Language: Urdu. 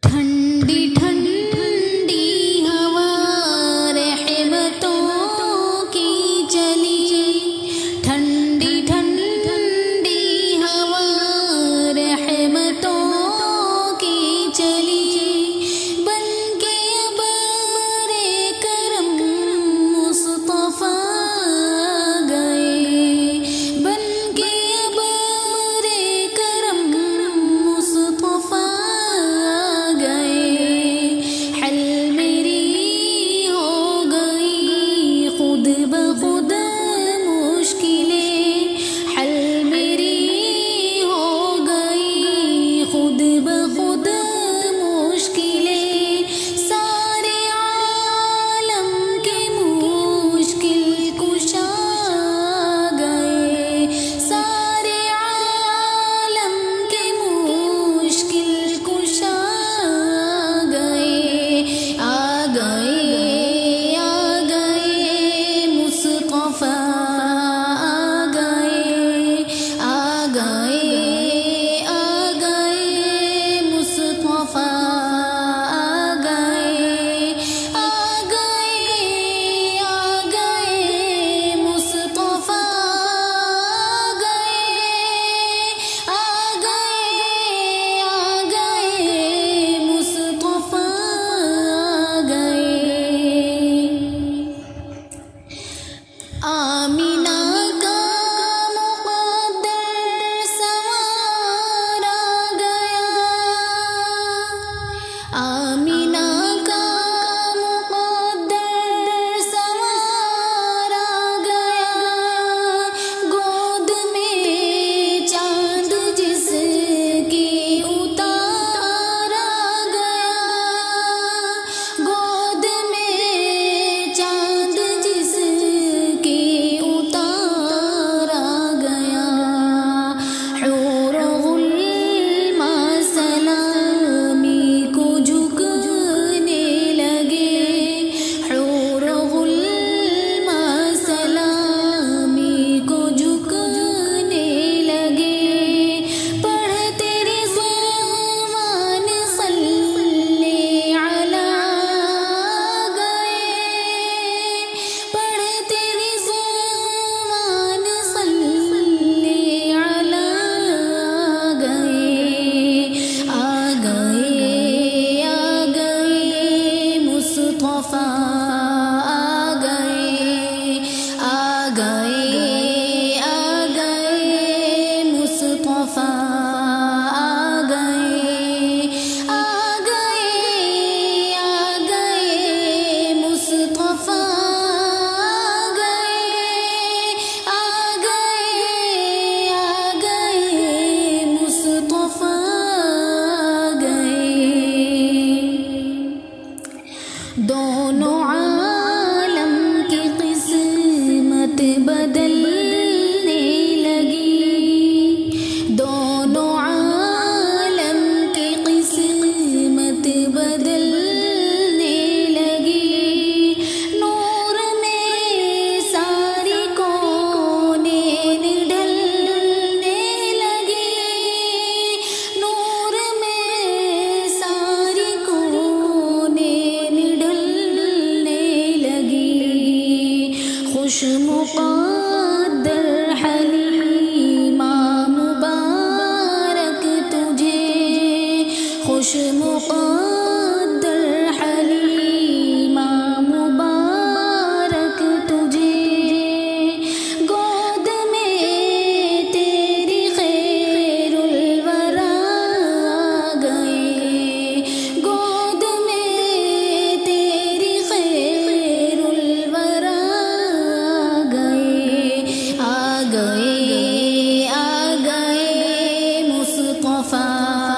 ٹھنڈی ٹھنڈی ہوا رحمتوں کی چلی، ٹھنڈی ٹھنڈی ہوا رحمتوں کی چلی، بن کے ابر کرم مصطفیٰ گئے، بن کے ابر کرم مصطفیٰ گئے، حل میری ہو گئی خود بخود مشکلیں، حل میری ہو گئی خود بخود مشکلیں، سارے عالم کے مشکل کشا گئے، سارے عالم کے مشکل کشا گئے، آ گئے مصطفیٰ آ گئے، آ گئے مصطفیٰ آ گئے، آ گئے مصطفیٰ آ گئے مصطفیٰ گئے۔ آمینہ کا مقدر سنوارا گیا، آمینہ کا مقدر سنوارا گیا، گود میں چاند جس کی اتارا گیا، گود میں چاند جس کی اتارا گیا، حور غلما سلامی کو جھکنے لگے، حور غلما سلامی کو جھکنے لگے، پڑھتے رضوان صلی علی گئے، پڑھتے رضوان صلی علی گئے، آ گئے مصطفیٰ آ گئے، آ گئے مصطفیٰ آ گئے، آ گئے مصطفیٰ آ گئے مصطفیٰ گئے، دونوں عالم کی قسمت بدلنے لگی، دونوں عالم کی قسمت بدلنے لگی، نور میں ساری کونین ڈھلنے لگی، نور میں ساری کونین ڈھلنے لگی، خوش مقدر حلیمہ مبارک تجھے، خوش مقدر حلیمہ مبارک تجھے، گود میں تیری خیر الورا گئے، گود میں تیری خیر الورا گئے، آ گئے مصطفیٰ